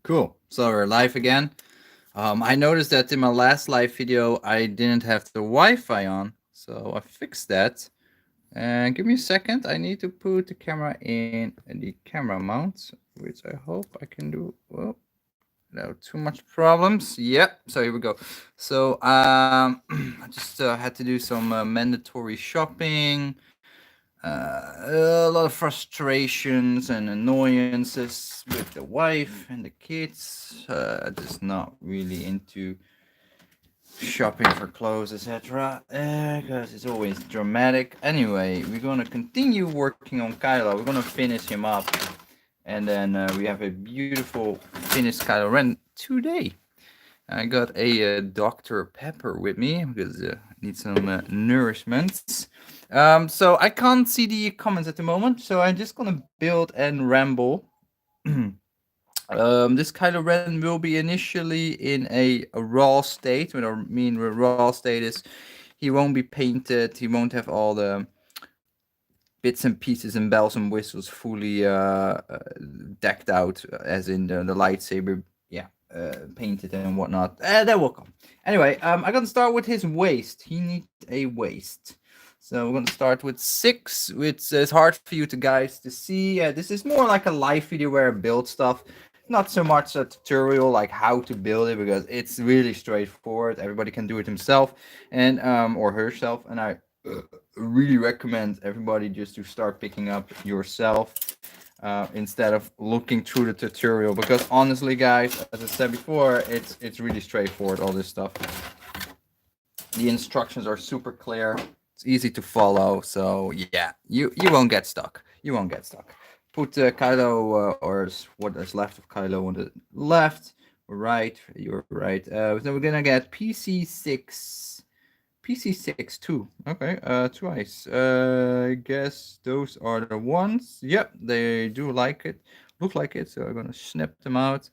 Cool. So we're live again. I noticed that in my last live video, I didn't have the Wi-Fi on, so I fixed that. And give me a second. I need to put the camera in the camera mount, which I hope I can do. Well, no, too much problems. Yep. So here we go. So I just had to do some mandatory shopping. A lot of frustrations and annoyances with the wife and the kids. Just not really into shopping for clothes, etc. Because it's always dramatic. Anyway, we're gonna continue working on Kylo. We're gonna finish him up, and then we have a beautiful finished Kylo Ren today. I got a Dr. Pepper with me because I need some nourishments. So I can't see the comments at the moment, so I'm just gonna build and ramble. This Kylo Ren will be initially in a raw state. What I mean with raw state is he won't be painted. He won't have all the bits and pieces and bells and whistles fully decked out, as in the lightsaber, painted and whatnot. That will come. Anyway, I'm gonna start with his waist. He needs a waist. So we're gonna start with 6, which is hard for you to guys to see. This is more like a live video where I build stuff. Not so much a tutorial like how to build it, because it's really straightforward. Everybody can do it himself and or herself. And I really recommend everybody just to start picking up yourself instead of looking through the tutorial, because honestly guys, as I said before, it's really straightforward. All this stuff, the instructions are super clear, it's easy to follow. So yeah, you won't get stuck. You won't get stuck. Put Kylo or what is left of Kylo on the left, right. You're right. So we're gonna get PC6 too. Okay, twice. I guess those are the ones. Yep, they do like it. Look like it, so I'm gonna snap them out.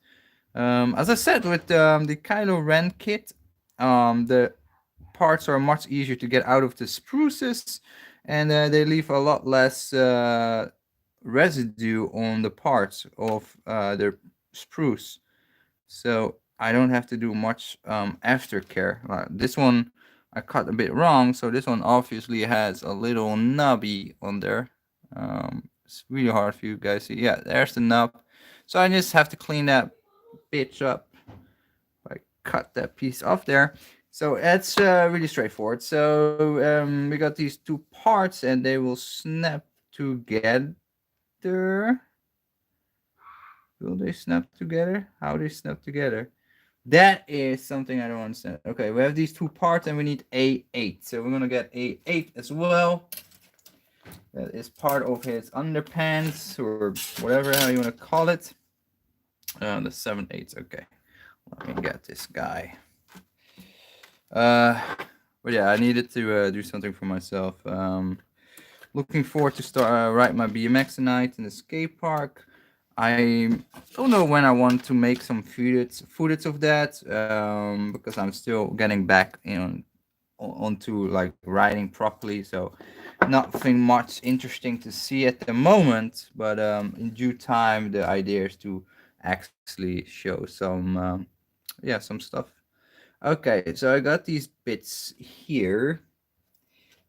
As I said, with the Kylo Ren kit, the parts are much easier to get out of the spruces, and they leave a lot less residue on the parts of their spruce. So I don't have to do much aftercare. This one I cut a bit wrong, so this one obviously has a little nubby on there. It's really hard for you guys to see. Yeah, there's the nub. So I just have to clean that bitch up. I cut that piece off there. So that's really straightforward. So we got these 2 parts, and they will snap together. Will they snap together? How they snap together? That is something I don't understand. Okay, we have these 2 parts, and we need A8. So we're gonna get A8 as well. That is part of his underpants, or whatever how you want to call it. The 7/8. Okay, let me get this guy. But yeah, I needed to do something for myself. Looking forward to start ride my BMX tonight in the skate park. I don't know when I want to make some footage of that, because I'm still getting back onto like riding properly. So nothing much interesting to see at the moment. But in due time, the idea is to actually show some stuff. Okay, so I got these bits here,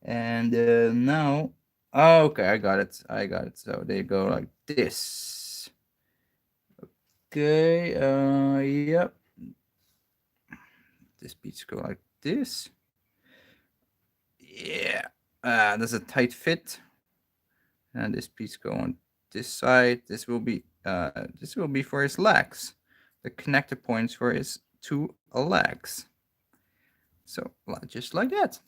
and now, oh, okay, I got it. So they go like this. Okay, yep. This piece go like this. Yeah, there's a tight fit, and this piece go on this side. This will be for his legs, the connector points for his 2 legs. So just like that.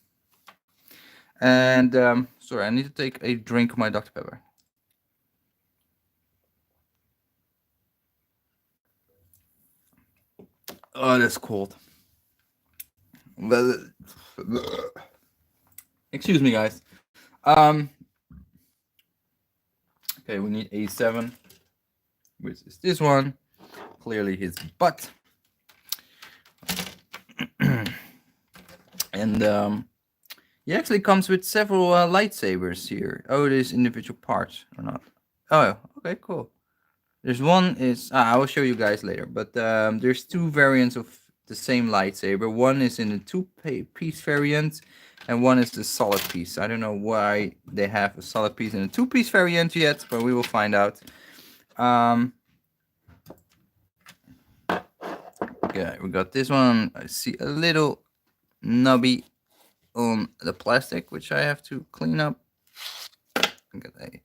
And sorry, I need to take a drink of my Dr. Pepper. Oh, that's cold. Excuse me, guys. Okay, we need A7, which is this one. Clearly his butt. And he actually comes with several lightsabers here. Oh, it is individual parts or not? Oh, okay, cool. There's one is I will show you guys later, but there's two variants of the same lightsaber. One is in a two-piece variant, and one is the solid piece. I don't know why they have a solid piece and a two-piece variant yet, but we will find out. Um, okay, we got this one. I see a little nubby on the plastic, which I have to clean up. Okay, I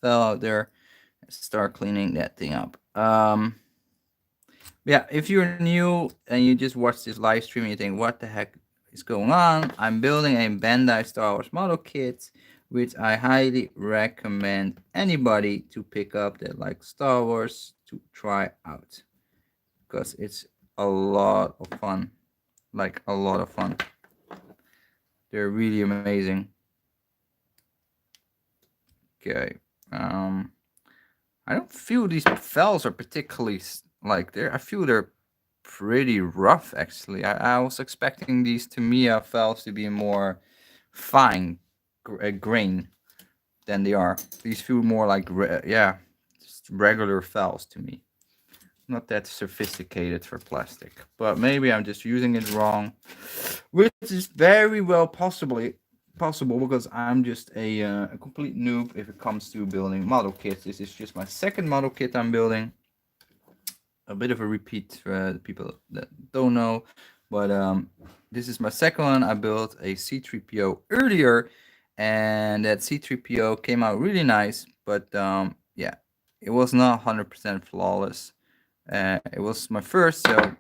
fell out there. Start cleaning that thing up. Yeah, if you're new and you just watch this live stream and you think, what the heck is going on? I'm building a Bandai Star Wars model kit, which I highly recommend anybody to pick up that likes Star Wars to try out. Because it's a lot of fun. Like, a lot of fun. They're really amazing. Okay. I don't feel these fells are particularly like I feel they're pretty rough actually. I was expecting these Tamiya fells to be more fine grain than they are. These feel more like yeah, just regular fells to me. Not that sophisticated for plastic, but maybe I'm just using it wrong, which is very well possible because I'm just a complete noob if it comes to building model kits. This is just my second model kit I'm building. A bit of a repeat for the people that don't know, but this is my second one. I built a C3PO earlier, and that C3PO came out really nice, but yeah, it was not 100% flawless. It was my first, so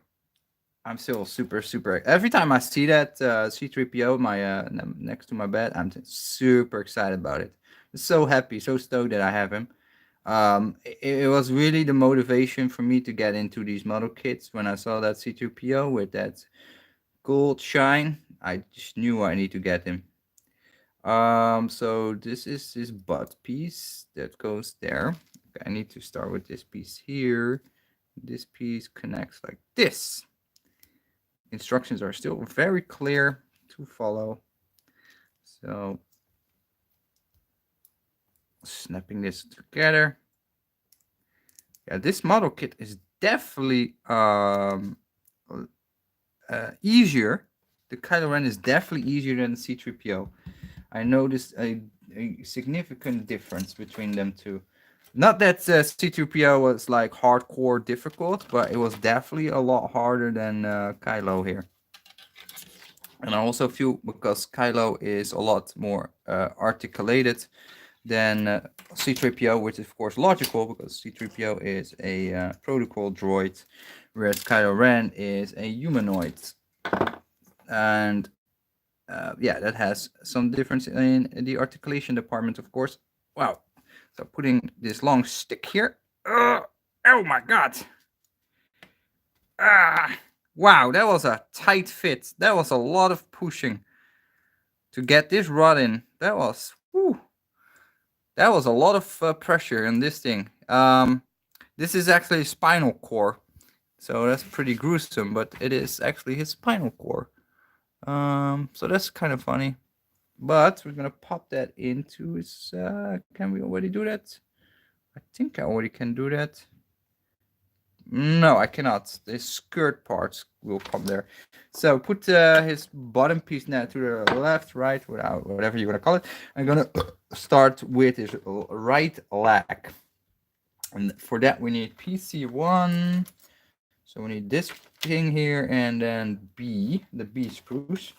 I'm still super. Every time I see that C3PO next to my bed, I'm just super excited about it. So happy, so stoked that I have him. It was really the motivation for me to get into these model kits when I saw that C2PO with that gold shine. I just knew I need to get him. So this is this butt piece that goes there. Okay, I need to start with this piece here. This piece connects like this. Instructions are still very clear to follow. So snapping this together. Yeah, this model kit is definitely easier. The Kylo Ren is definitely easier than the C3PO. I noticed a significant difference between them two. Not that C3PO was like hardcore difficult, but it was definitely a lot harder than Kylo here. And I also feel because Kylo is a lot more articulated than C3PO, which is of course logical because C3PO is a protocol droid, whereas Kylo Ren is a humanoid. And yeah, that has some difference in the articulation department, of course. Wow. So putting this long stick here. Oh my god. Wow, that was a tight fit. That was a lot of pushing to get this rod in. That was, whew, that was a lot of pressure in this thing. This is actually a spinal cord, so that's pretty gruesome. But it is actually his spinal cord. So that's kind of funny. But we're gonna pop that into his. Can we already do that? I think I already can do that. No, I cannot. The skirt parts will come there. So put his bottom piece now to the left, right, whatever you want to call it. I'm gonna start with his right leg. And for that we need PC1. So we need this thing here and then B, the B spruce.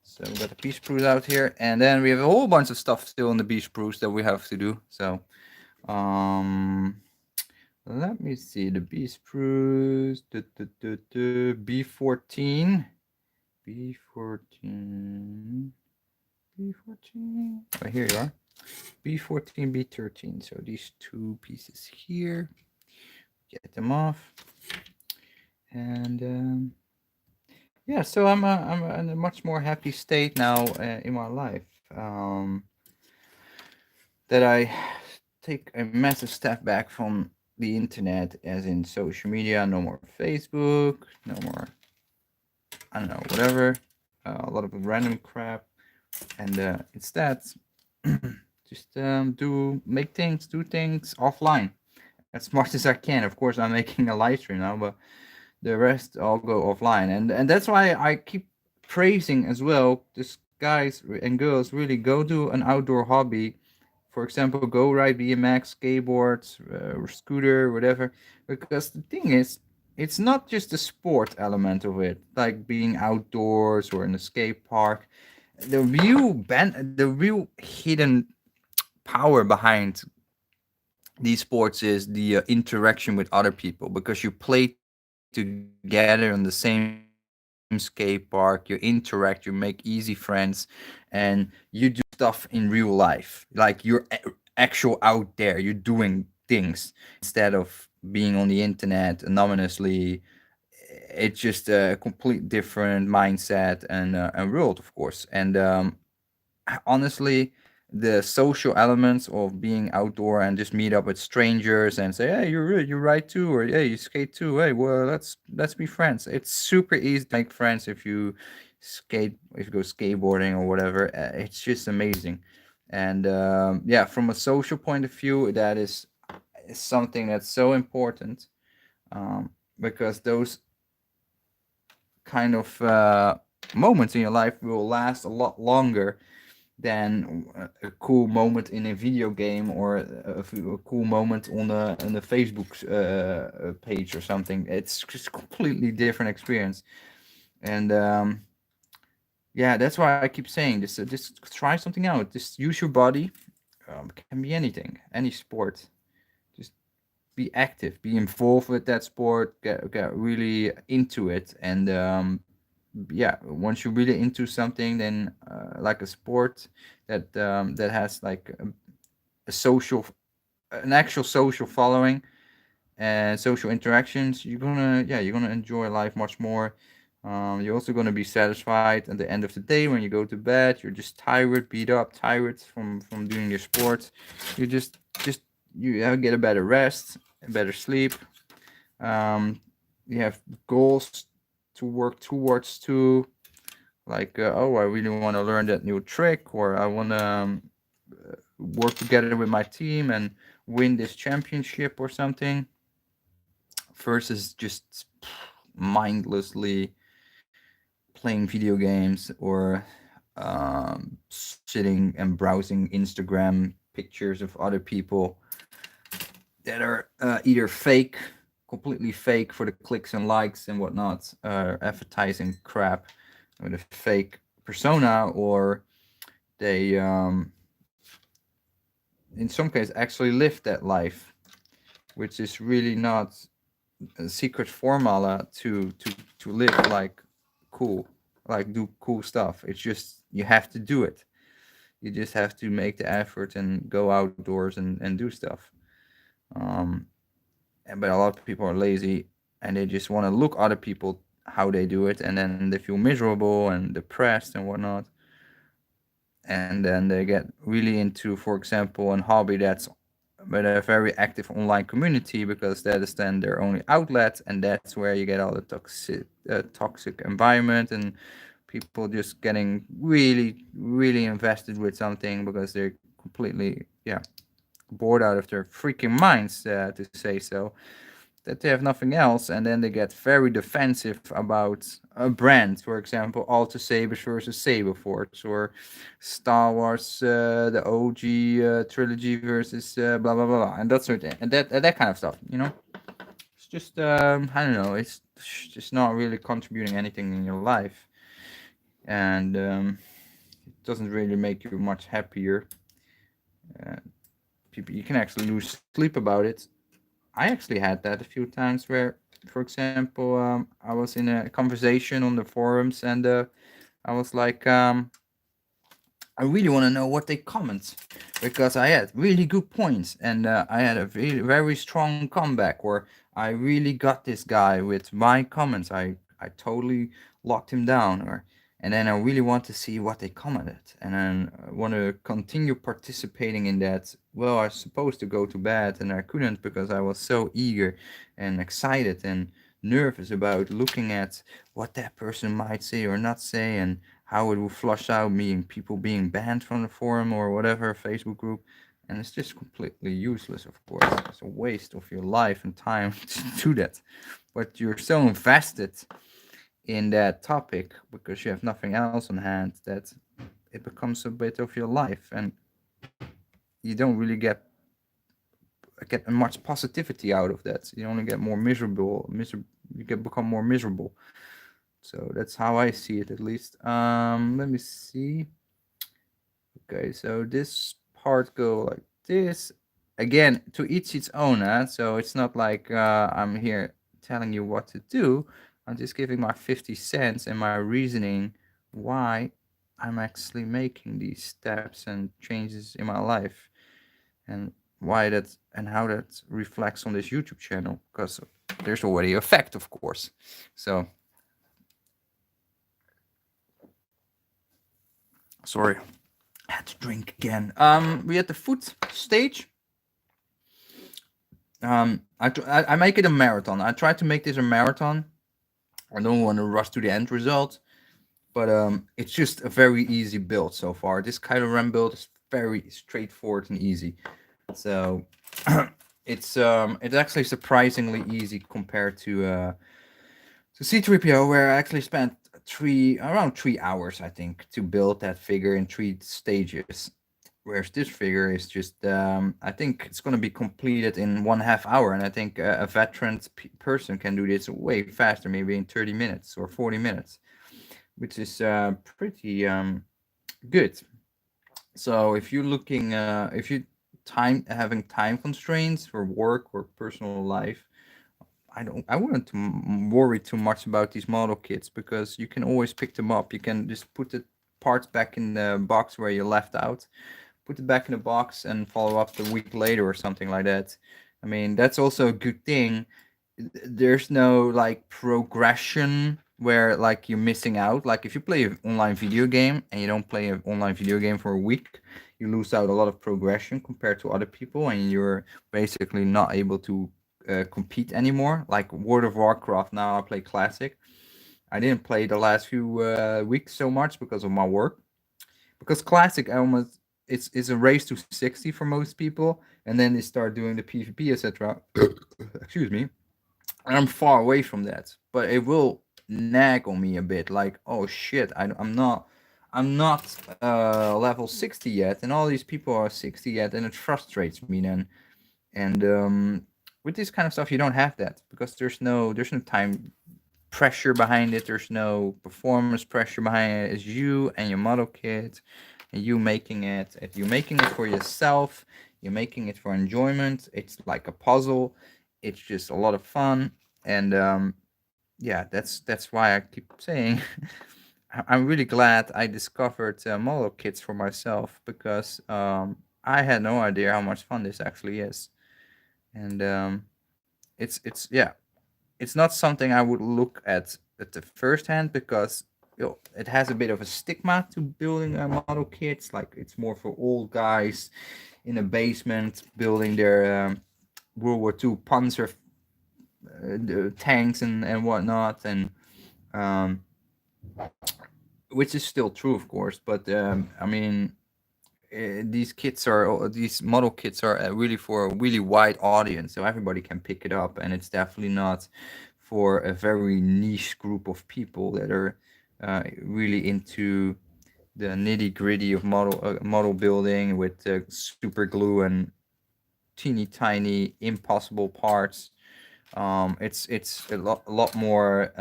So we got the B spruce out here, and then we have a whole bunch of stuff still in the B spruce that we have to do. So let me see the B spruce, B14, B14, B14. Oh, here you are. B14, B13. So these two pieces here, get them off, and yeah. So I'm in a much more happy state now in my life. That I take a massive step back from the internet, as in social media. No more Facebook, no more, I don't know, whatever, a lot of random crap, and instead just do things offline. as much as I can. Of course, I'm making a live stream now, but the rest all go offline, and that's why I keep praising as well. This guys and girls really go do an outdoor hobby. For example, go ride BMX, skateboard, or scooter, whatever. Because the thing is, it's not just the sport element of it, like being outdoors or in a skate park. The real hidden power behind these sports is the interaction with other people, because you play together on the same skate park, you interact, you make easy friends, and you do stuff in real life. Like you're actual out there, you're doing things instead of being on the internet anonymously. It's just a complete different mindset and world, of course. And honestly, the social elements of being outdoor and just meet up with strangers and say, "Hey, you ride too," or "Hey, you skate too." Hey, well, let's be friends. It's super easy to make friends if you go skateboarding or whatever. It's just amazing, and yeah, from a social point of view, that is something that's so important, um, because those kind of moments in your life will last a lot longer than a cool moment in a video game, or a cool moment on a Facebook page or something. It's just completely different experience, and yeah, that's why I keep saying this. Just try something out. Just use your body. Can be anything, any sport. Just be active, be involved with that sport, get really into it, and yeah, once you're really into something, then like a sport that has like a social, an actual social following and social interactions, you're gonna enjoy life much more. You're also gonna be satisfied at the end of the day when you go to bed. You're just tired, beat up, tired from doing your sport. You just you get a better rest, a better sleep. um, you have goals to work towards too, like oh, I really want to learn that new trick, or I want to work together with my team and win this championship or something, versus just mindlessly playing video games, or sitting and browsing Instagram pictures of other people that are either fake, completely fake for the clicks and likes and whatnot, advertising crap with a fake persona, or they, in some cases, actually live that life, which is really not a secret formula to live like cool, like do cool stuff. It's just you have to do it. You just have to make the effort and go outdoors and do stuff. Um, but a lot of people are lazy, and they just want to look other people how they do it, and then they feel miserable and depressed and whatnot. And then they get really into, for example, an hobby that's with a very active online community, because that is then their only outlet, and that's where you get all the toxic environment, and people just getting really invested with something because they're completely, yeah, bored out of their freaking minds, to say so, that they have nothing else, and then they get very defensive about a brand. For example, Alta Sabers versus Saberforge, or Star Wars, the OG trilogy versus blah blah blah, and that sort of, and that kind of stuff. It's just I don't know. It's just not really contributing anything in your life, and it doesn't really make you much happier. Uh, People, you can actually lose sleep about it. I actually had that a few times where, for example, I was in a conversation on the forums, and I was like, I really want to know what they comment, because I had really good points, and I had a very strong comeback, or I really got this guy with my comments. I totally locked him down, or and then I really want to see what they commented, and then want to continue participating in that. Well, I was supposed to go to bed, and I couldn't because I was so eager and excited and nervous about looking at what that person might say or not say, and how it will flush out me and people being banned from the forum or whatever Facebook group. and it's just completely useless. Of course, it's a waste of your life and time to do that. But you're so invested in that topic because you have nothing else on hand that it becomes a bit of your life, and you don't really get much positivity out of that. You only get more miserable. You get become more miserable. So that's how I see it, at least. Let me see. Okay, so this part go like this. Again, to each its own. So it's not like I'm here telling you what to do. I'm just giving my 50 cents and my reasoning why I'm actually making these steps and changes in my life, and why that and how that reflects on this YouTube channel, because there's already effect, of course. So sorry, I had to drink again. We at the foot stage. I make it a marathon. I try to make this a marathon. I don't want to rush to the end result, but it's just a very easy build so far. This Kylo Ren build is very straightforward and easy. So it's actually surprisingly easy compared to C3PO, where I actually spent around 3 hours, I think, to build that figure in 3 stages. Whereas this figure is just, I think it's going to be completed in 1/2 hour, and I think a veteran person can do this way faster, maybe in 30 minutes or 40 minutes, which is pretty good. So if you're looking, if you having time constraints for work or personal life, I wouldn't worry too much about these model kits, because you can always pick them up. You can just put the parts back in the box where you left out, put it back in the box, and follow up the week later or something like that. I mean, that's also a good thing. There's no like progression where like you're missing out. Like if you play an online video game and you don't play an online video game for a week, you lose out a lot of progression compared to other people, and you're basically not able to compete anymore. Like World of Warcraft, now I play Classic. I didn't play the last few weeks so much because of my work. Because Classic, I almost it's a race to 60 for most people, and then they start doing the PvP, etc. Excuse me, and I'm far away from that. But it will nag on me a bit, like, oh shit, I'm not level 60 yet, and all these people are 60 yet, and it frustrates me then. And with this kind of stuff, you don't have that, because there's no time pressure behind it. There's no performance pressure behind it. It's you and your model kit, and you making it. And you're making it for yourself. You're making it for enjoyment. It's like a puzzle. It's just a lot of fun, and yeah, that's why I keep saying I'm really glad I discovered model kits for myself, because I had no idea how much fun this actually is, and it's yeah, it's not something I would look at the first hand, because it has a bit of a stigma to building model kits. Like it's more for old guys in a basement building their World War II Panzer tanks and whatnot, and um, which is still true, of course. But I mean, these model kits are really for a really wide audience, so everybody can pick it up, and it's definitely not for a very niche group of people that are really into the nitty gritty of model building with super glue and teeny tiny impossible parts. It's a lot more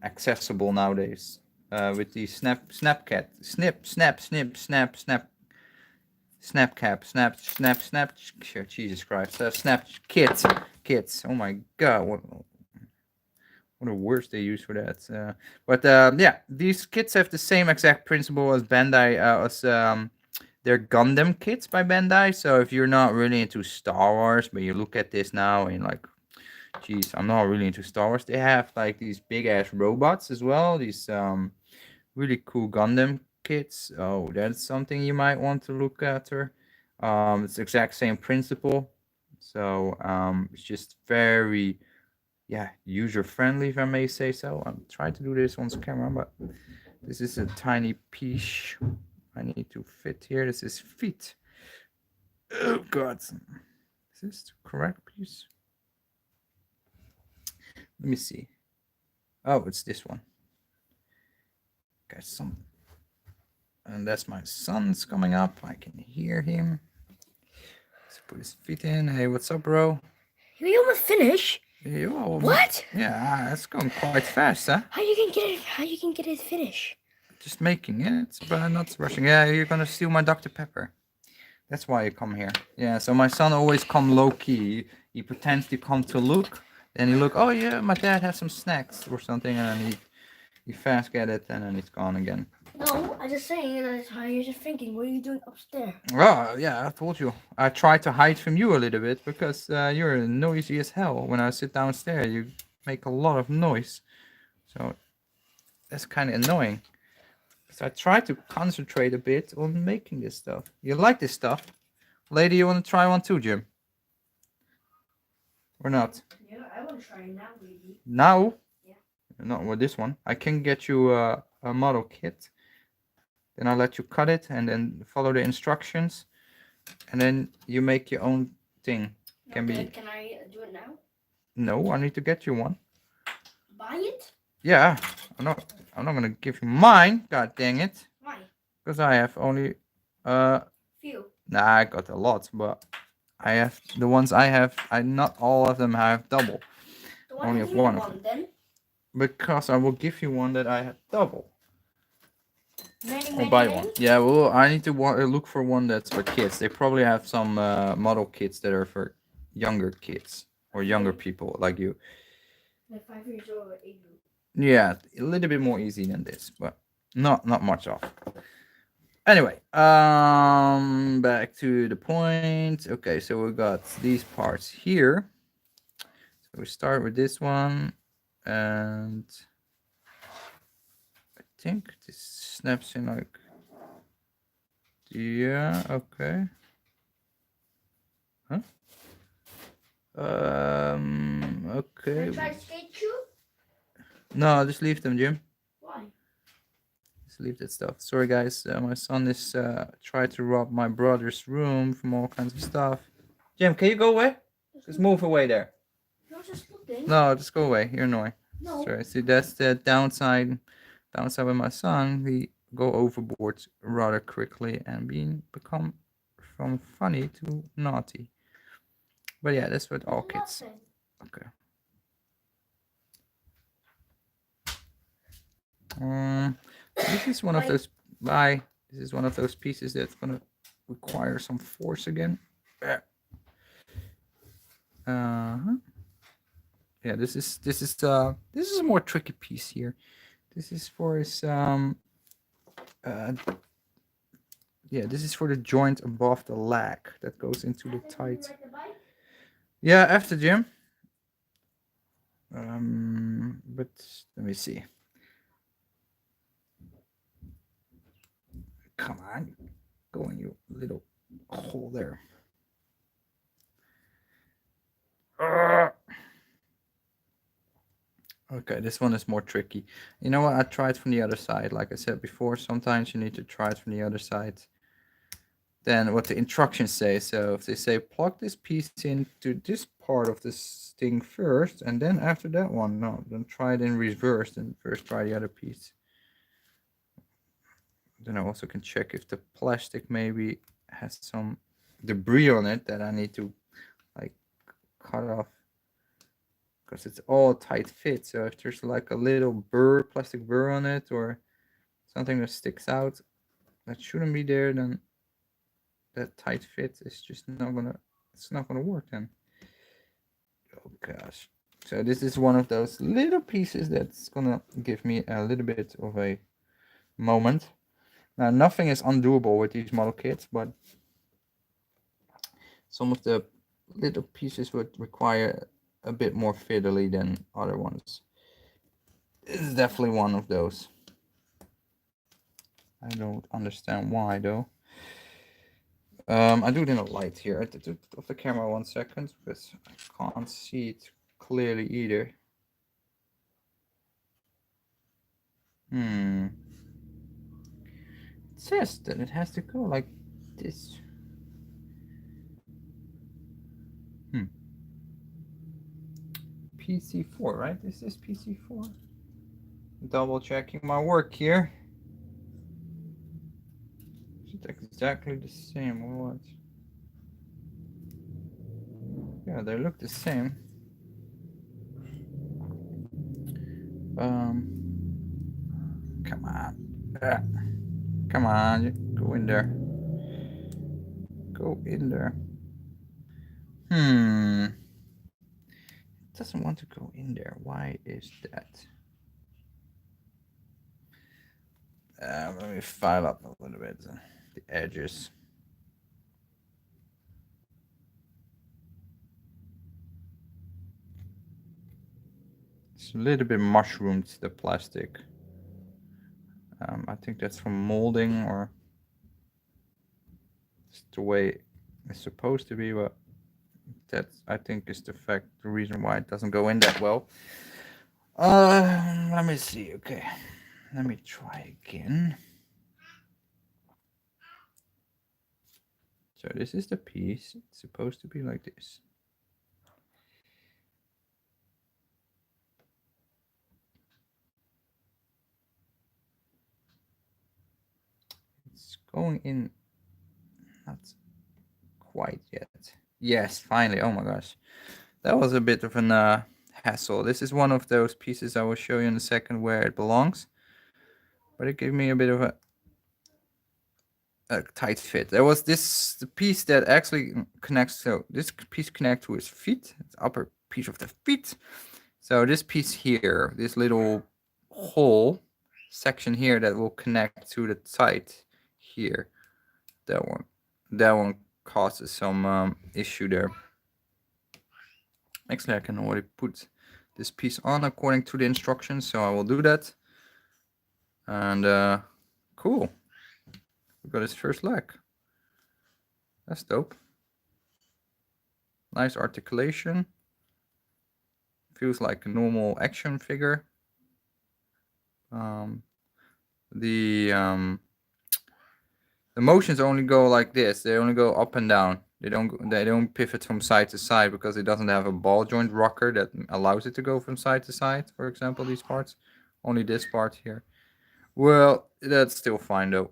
accessible nowadays with the snapcat snap. Jesus Christ, snap kits. Oh my God, what a words they use for that. But yeah, these kits have the same exact principle as Bandai, as they're Gundam kits by Bandai. So if you're not really into Star Wars, but you look at this now and like, geez, I'm not really into Star Wars. They have like these big ass robots as well. These really cool Gundam kits. Oh, that's something you might want to look at. It's the exact same principle. So it's just very, yeah, user friendly, if I may say so. I'm trying to do this on camera, but this is a tiny piece I need to fit here. This is fit. Oh God. Is this the correct piece? Let me see. Oh, it's this one. Got some. And that's my son's coming up. I can hear him. Let's put his feet in. Hey, what's up, bro? We almost finished. What? Yeah, it's going quite fast, huh? How you can get it finished? Just making it, but not rushing. Yeah, you're gonna steal my Dr. Pepper. That's why you come here. Yeah, so my son always come low key. He pretends to come to look, then he look. Oh yeah, my dad has some snacks or something, and then he fast get it, and then it's gone again. No, I'm just saying that's how you're just thinking. What are you doing upstairs? Oh yeah, I told you. I try to hide from you a little bit because you're noisy as hell. When I sit downstairs, you make a lot of noise, so that's kind of annoying. So I try to concentrate a bit on making this stuff. You like this stuff? Lady, you want to try one too, Jim? Or not? Yeah, I want to try it now, baby. Now? Yeah. Not with this one. I can get you a model kit. Then I'll let you cut it and then follow the instructions. And then you make your own thing. Can I do it now? No, I need to get you one. Buy it? Yeah. I'm not gonna give you mine. God dang it. Why? Because I have only few. Nah, I got a lot, but I have the ones I not all of them have double. Only have one of them. Then? Because I will give you one that I have double. Many, Buy one. Yeah, well, I need to look for one that's for kids. They probably have some model kits that are for younger kids or younger people like you. Like 5 years old or 8 years old. Yeah, a little bit more easy than this, but not much off. Anyway, back to the point. Okay, so we got these parts here. So we start with this one, and I think this snaps in like, yeah, okay. Huh? Okay. Can I try to skate you? No, just leave them, Jim. Why? Just leave that stuff. Sorry, guys. My son is tried to rob my brother's room from all kinds of stuff. Jim, can you go away? Just move away there. No, just looking. No, just go away. You're annoying. No. Sorry. See, that's the downside. Downside with my son, we go overboard rather quickly and become from funny to naughty. But yeah, that's with all kids. Okay. This is one of those. Bye. This is one of those pieces that's gonna require some force again. Yeah, this is a more tricky piece here. This is for his yeah, this is for the joint above the leg that goes into the tight. Yeah, after Jim. But let me see. Come on, go in your little hole there. Okay, this one is more tricky. You know what? I tried from the other side. Like I said before, sometimes you need to try it from the other side than what the instructions say. So if they say plug this piece into this part of this thing first, and then after that one, no, then try it in reverse, and first try the other piece. Then I also can check if the plastic maybe has some debris on it that I need to like cut off, because it's all tight fit. So if there's like a little plastic burr on it, or something that sticks out that shouldn't be there, then that tight fit is just it's not gonna work then. Oh gosh. So this is one of those little pieces that's gonna give me a little bit of a moment. Now nothing is undoable with these model kits, but some of the little pieces would require a bit more fiddly than other ones. This is definitely one of those. I don't understand why though. I do it in a light here. I took off the camera 1 second because I can't see it clearly either. It says that it has to go like this. PC4, right? Is this PC4? Double checking my work here. Is it exactly the same or what? Yeah, they look the same. Come on. Come on, go in there. Go in there. It doesn't want to go in there. Why is that? Let me file up a little bit the edges. It's a little bit mushroomed, the plastic. I think that's from molding, or it's the way it's supposed to be, but that I think is the reason why it doesn't go in that well. Let me see. Okay, let me try again. So this is the piece. It's supposed to be like this. It's going in, not quite yet. Yes, finally. Oh my gosh, that was a bit of an hassle. This is one of those pieces I will show you in a second where it belongs, but it gave me a bit of a tight fit. There was the piece that actually connects. So this piece connects to his feet. It's upper piece of the feet. So this piece here, this little hole section here that will connect to the side here. That one causes some issue there. Actually, I can already put this piece on according to the instructions, so I will do that. And cool. We got his first leg. That's dope. Nice articulation. Feels like a normal action figure. The motions only go like this. They only go up and down. They don't pivot from side to side because it doesn't have a ball joint rocker that allows it to go from side to side. For example, these parts. Only this part here. Well, that's still fine though.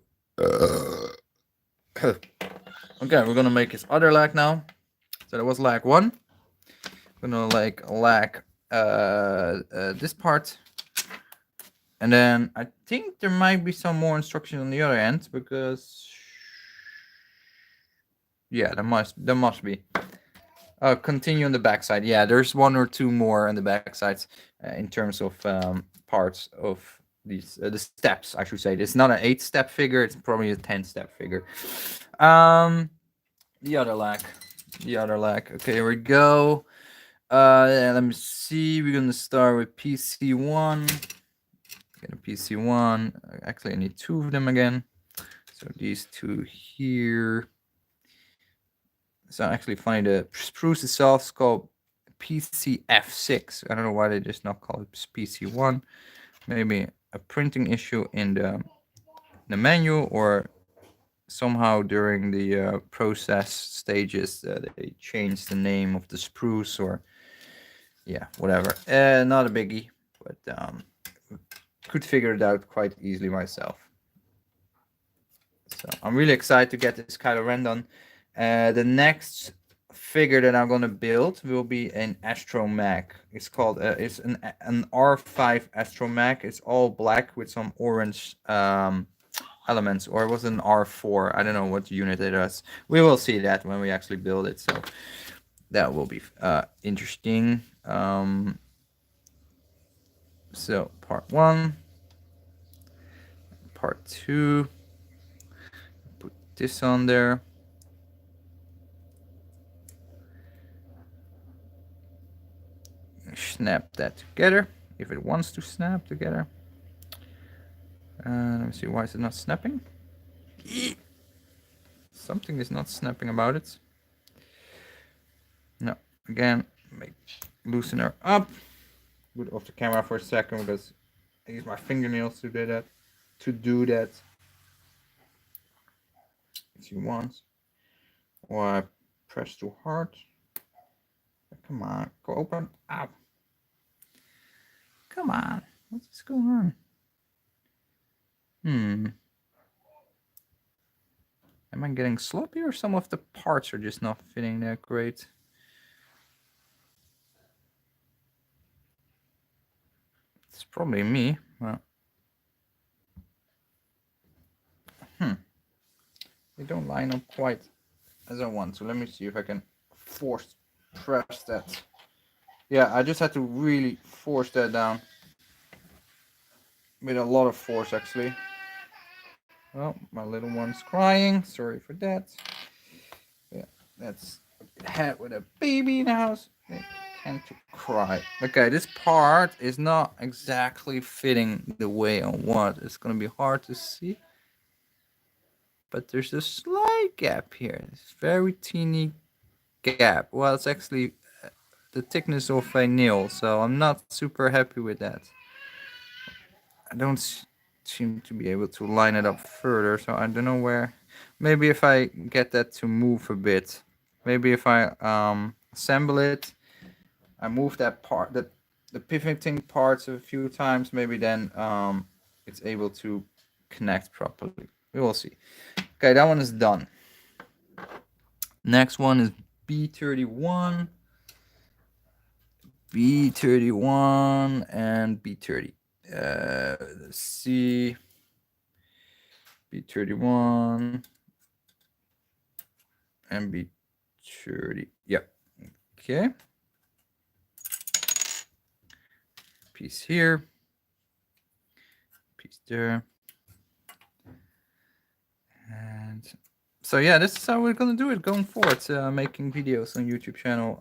Okay, we're gonna make his other leg now. So that was leg 1. I'm gonna leg this part. And then I think there might be some more instructions on the other end because yeah, there must be. Continue on the backside. Yeah, there's 1 or 2 more on the backsides in terms of parts of these the steps. I should say it's not an 8-step figure. It's probably a 10-step figure. The other leg. Okay, here we go. Let me see. We're gonna start with PC1. Get a PC1. Actually, I need 2 of them again. So these 2 here. It's actually funny. The spruce itself is called PCF6. I don't know why they just not call it PC1. Maybe a printing issue in the menu, or somehow during the process stages they changed the name of the spruce, or yeah, whatever. Not a biggie, but could figure it out quite easily myself. So I'm really excited to get this Kylo Ren done. The next figure that I'm gonna build will be an astromech. It's called it's an R5 astromech. It's all black with some orange elements, or it was an R4. I don't know what unit it is. We will see that when we actually build it. So that will be interesting. So part 1, part 2. Put this on there. Snap that together if it wants to snap together. Let me see, why is it not snapping? Something is not snapping about it. No, again, loosen her up. Put off the camera for a second because I use my fingernails to do that. If you want, or I press too hard. Come on, go open. Ow. Come on. What is going on? Am I getting sloppy, or some of the parts are just not fitting that great? It's probably me. Well, they don't line up quite as I want. So let me see if I can force press that. Yeah, I just had to really force that down with a lot of force, actually. Well, my little one's crying. Sorry for that. Yeah, that's a head with a baby in the house. They tend to cry. Okay, this part is not exactly fitting the way I want. It's gonna be hard to see, but there's a slight gap here. It's very teeny gap. Well, it's actually the thickness of a nail, so I'm not super happy with that. I don't seem to be able to line it up further, so I don't know where. Maybe if I get that to move a bit, maybe if I assemble it, I move that part, the pivoting parts a few times, maybe then it's able to connect properly. We will see. Okay, that one is done. Next one is B31. B31 and B30. Let's see. B31 and B30. Yep. Okay. Piece here. Piece there. And so yeah, this is how we're gonna do it going forward. Making videos on YouTube channel.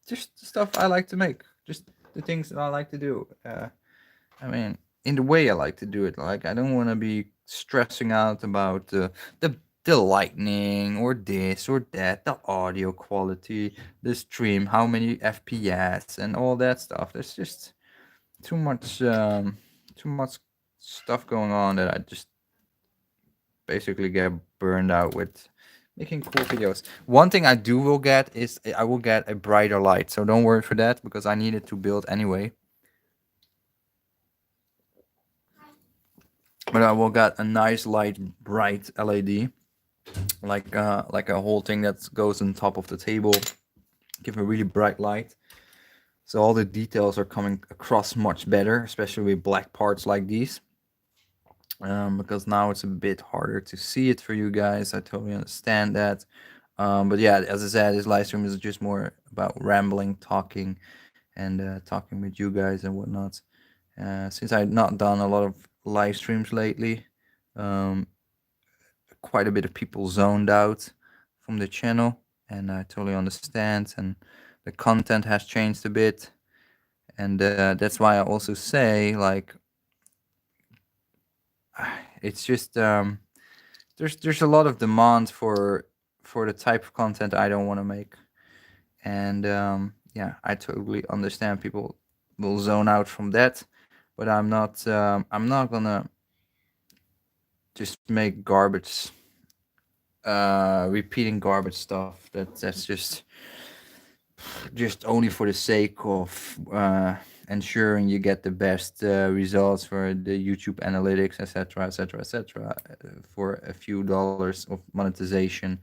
Just the stuff I like to make. Just the things that I like to do. I mean, in the way I like to do it. Like, I don't want to be stressing out about the lightning or this or that, the audio quality, the stream, how many FPS, and all that stuff. There's just too much stuff going on that I just basically get burned out with making cool videos. One thing I do will get is I will get a brighter light. So don't worry for that, because I need it to build anyway. But I will get a nice light, bright LED, like a whole thing that goes on top of the table, give a really bright light. So all the details are coming across much better, especially with black parts like these. Because now it's a bit harder to see it for you guys. I totally understand that. But yeah, as I said, this live stream is just more about rambling, talking, and talking with you guys and whatnot. Since I've not done a lot of live streams lately, um, quite a bit of people zoned out from the channel, and I totally understand. And the content has changed a bit, and that's why I also say, like, it's just there's a lot of demand for the type of content I don't want to make, and yeah, I totally understand people will zone out from that, but I'm not gonna just make garbage, repeating garbage stuff. That's just only for the sake of ensuring you get the best results for the YouTube analytics, etc., etc., etc., for a few dollars of monetization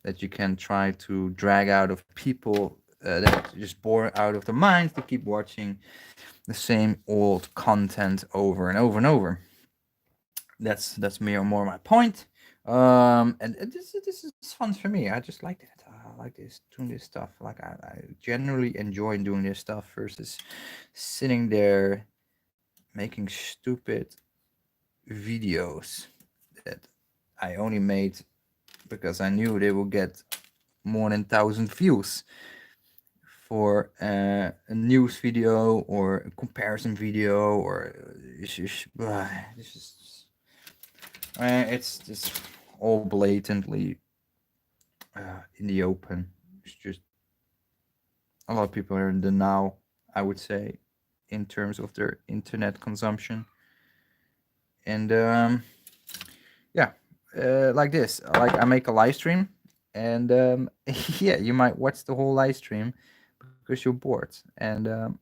that you can try to drag out of people that just bore out of the mind to keep watching the same old content over and over and over. That's more my point. And this is fun for me. I just like that. I like this, doing this stuff. Like, I generally enjoy doing this stuff versus sitting there making stupid videos that I only made because I knew they would get more than 1,000 views for a news video or a comparison video, or it's just it's just all blatantly in the open. It's just a lot of people are in denial, I would say, in terms of their internet consumption. And yeah, like this, like I make a live stream, and yeah, you might watch the whole live stream because you're bored, and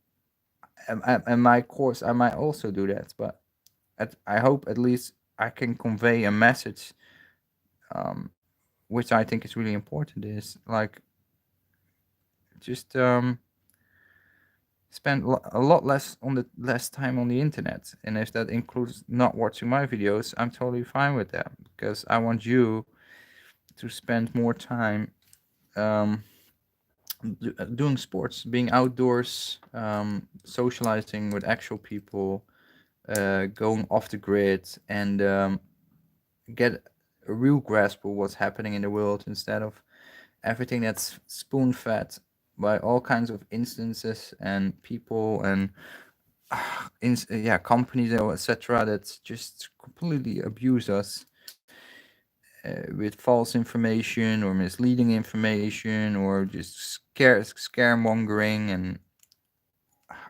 and my course, I might also do that, but I hope at least I can convey a message, um, which I think is really important. Is like just spend a lot less time on the internet, and if that includes not watching my videos, I'm totally fine with that because I want you to spend more time um, doing sports, being outdoors, socializing with actual people, going off the grid, and get a real grasp of what's happening in the world instead of everything that's spoon fed by all kinds of instances and people and yeah, companies or etc. that just completely abuse us with false information or misleading information or just scaremongering and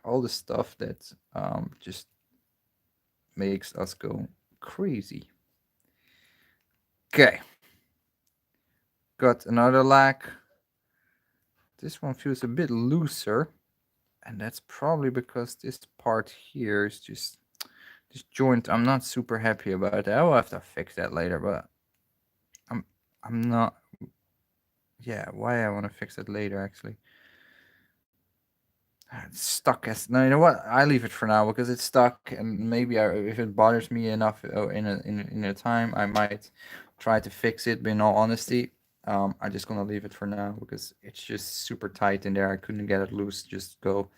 all the stuff that just makes us go crazy. Okay, got another lag. This one feels a bit looser, and that's probably because this part here is just this joint. I'm not super happy about that. I will have to fix that later, but I'm I'm not. Yeah, why I want to fix it later actually. It's stuck as no. You know what? I leave it for now because it's stuck, and maybe if it bothers me enough in a time, I might try to fix it. But in all honesty, I'm just gonna leave it for now because it's just super tight in there. I couldn't get it loose. Just go,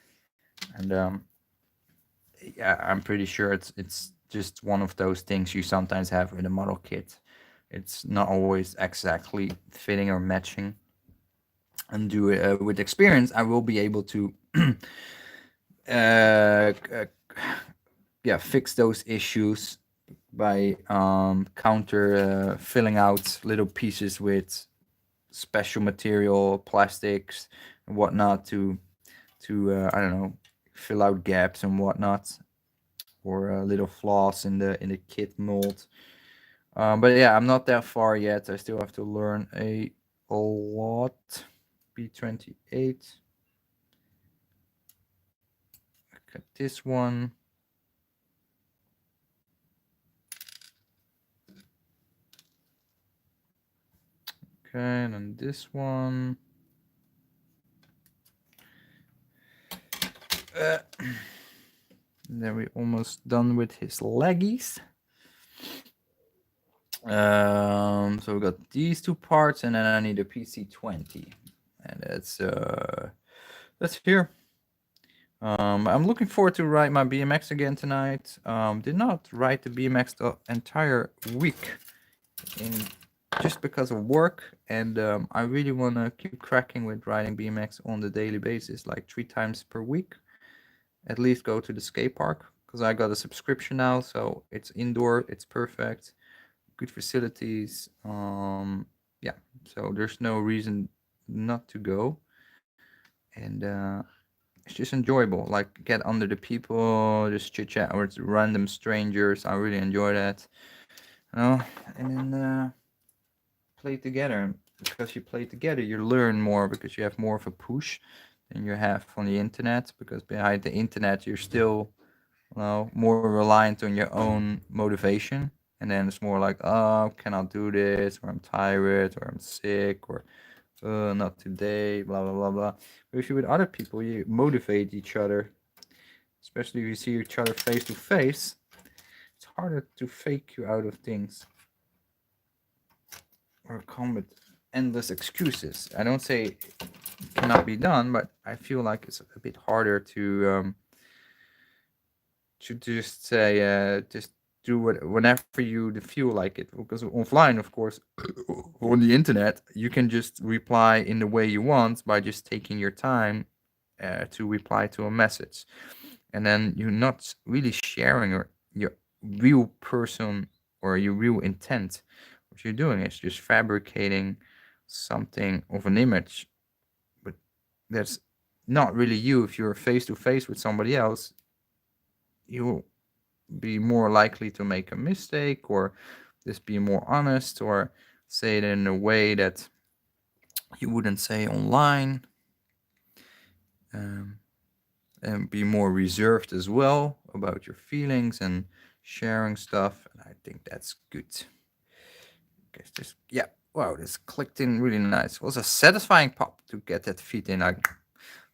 and yeah, I'm pretty sure it's just one of those things you sometimes have with a model kit. It's not always exactly fitting or matching. And do it with experience, I will be able to uh, yeah, fix those issues by counter filling out little pieces with special material, plastics and whatnot to I don't know, fill out gaps and whatnot, or little flaws in the kit mold. But yeah, I'm not that far yet. I still have to learn a lot. B28. Got this one. Okay, and then this one. Uh, then we're almost done with his leggies. So we got these two parts, and then I need a PC20, and that's here. I'm looking forward to ride my BMX again tonight. Did not ride the BMX the entire week, in just because of work, and I really want to keep cracking with riding BMX on the daily basis, like 3 times per week. At least go to the skate park because I got a subscription now, so it's indoor, it's perfect, good facilities. Yeah, so there's no reason not to go, and it's just enjoyable. Like get under the people, just chit chat with random strangers. I really enjoy that, you know. And then play together. Because you play together, you learn more because you have more of a push than you have on the internet. Because behind the internet, you're still, more reliant on your own motivation. And then it's more like, oh, cannot do this, or I'm tired, or I'm sick, or not today, blah blah blah blah. But if you're with other people, you motivate each other. Especially if you see each other face to face, it's harder to fake you out of things or come with endless excuses. I don't say it cannot be done, but I feel like it's a bit harder to just say just do what whenever you feel like it, because offline, of course, on the internet you can just reply in the way you want by just taking your time to reply to a message, and then you're not really sharing your real person or your real intent. What you're doing is just fabricating something of an image, but that's not really you. If you're face to face with somebody else, you be more likely to make a mistake, or just be more honest, or say it in a way that you wouldn't say online. Um, and be more reserved as well about your feelings and sharing stuff. And I think that's good. Guess this, yeah. Wow, this clicked in really nice. It was a satisfying pop to get that feet in. Like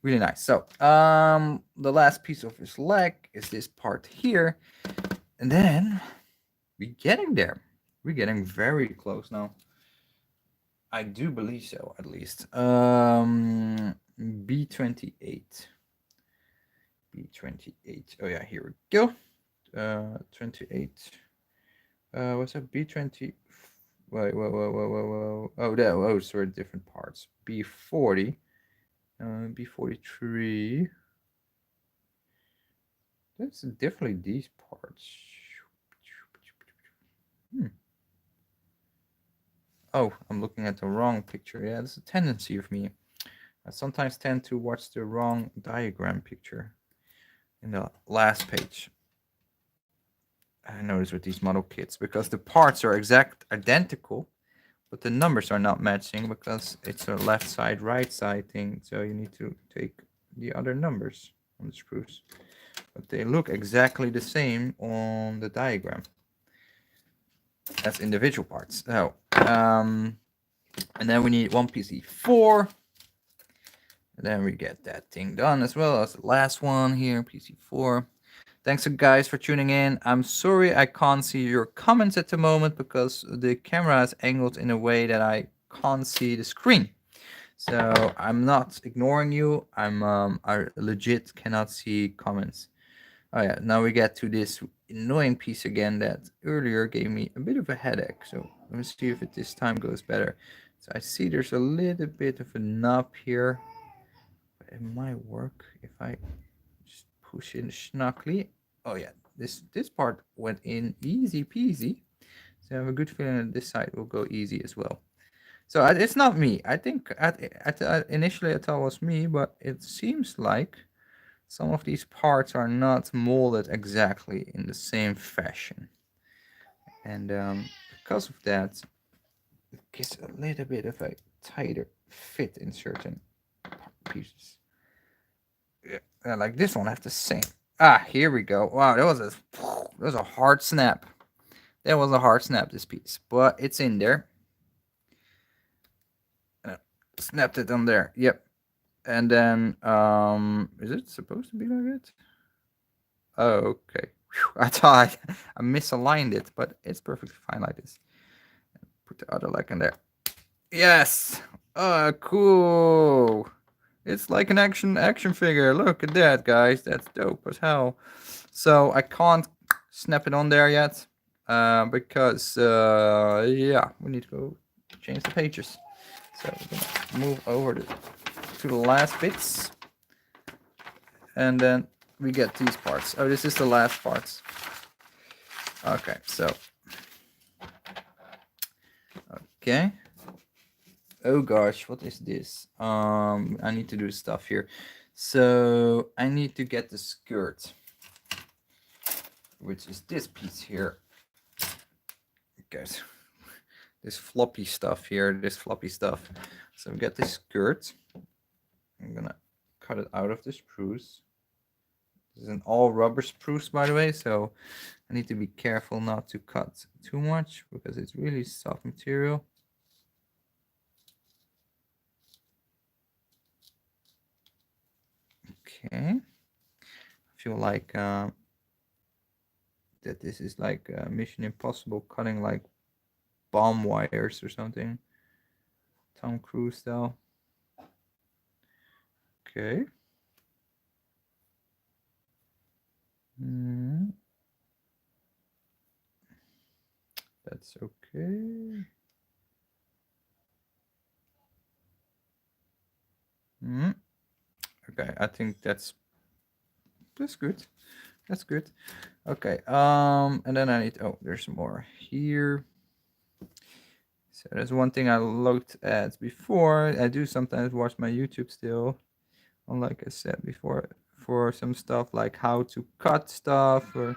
really nice. So the last piece of his leg is this part here, and then we're getting there. We're getting very close now. I do believe so, at least. B28. B28. Oh yeah, here we go. 28. What's that? B20. Wait, whoa. Oh, that. Oh, sorry, different parts. B40. B43. That's definitely these parts. Hmm. Oh, I'm looking at the wrong picture. Yeah, that's a tendency of me. I sometimes tend to watch the wrong diagram picture in the last page. I notice with these model kits because the parts are exact identical, but the numbers are not matching because it's a left side, right side thing. So you need to take the other numbers on the screws. But they look exactly the same on the diagram as individual parts. So, and then we need one PC4. And then we get that thing done as well as the last one here, PC4. Thanks guys for tuning in. I'm sorry I can't see your comments at the moment because the camera is angled in a way that I can't see the screen. So I'm not ignoring you. I legit cannot see comments. Oh yeah, now we get to this annoying piece again that earlier gave me a bit of a headache. So let me see if it this time goes better. So I see there's a little bit of a knob here. But it might work if I just push in snugly. Oh yeah, this part went in easy peasy. So I have a good feeling that this side will go easy as well. So it's not me. I think initially I thought it was me, but it seems like some of these parts are not molded exactly in the same fashion. And because of that, it gives a little bit of a tighter fit in certain pieces. Yeah, like this one, I have the same. Ah, here we go. Wow, that was a hard snap. That was a hard snap, this piece, but it's in there. Snapped it on there. Yep. And then, is it supposed to be like it? Oh, okay. Whew, I thought I misaligned it, but it's perfectly fine like this. Put the other leg in there. Yes. Cool. It's like an action figure. Look at that, guys. That's dope as hell. So I can't snap it on there yet because yeah, we need to go change the pages. So we're gonna move over to the last bits, and then we get these parts. Oh, this is the last parts. Okay, so okay. Oh gosh, what is this? I need to do stuff here. So I need to get the skirt, which is this piece here. Guys, this floppy stuff here, this floppy stuff. So we get this skirt. I'm gonna cut it out of the spruce. This is an all rubber spruce, by the way, so I need to be careful not to cut too much because it's really soft material. Okay, I feel like that this is like Mission Impossible cutting like bomb wires or something. Tom Cruise style. Okay. That's okay. Okay, I think that's good. That's good. Okay. And then I need. Oh, there's more here. So there's one thing I looked at before. I do sometimes watch my YouTube still. Like I said before, for some stuff like how to cut stuff or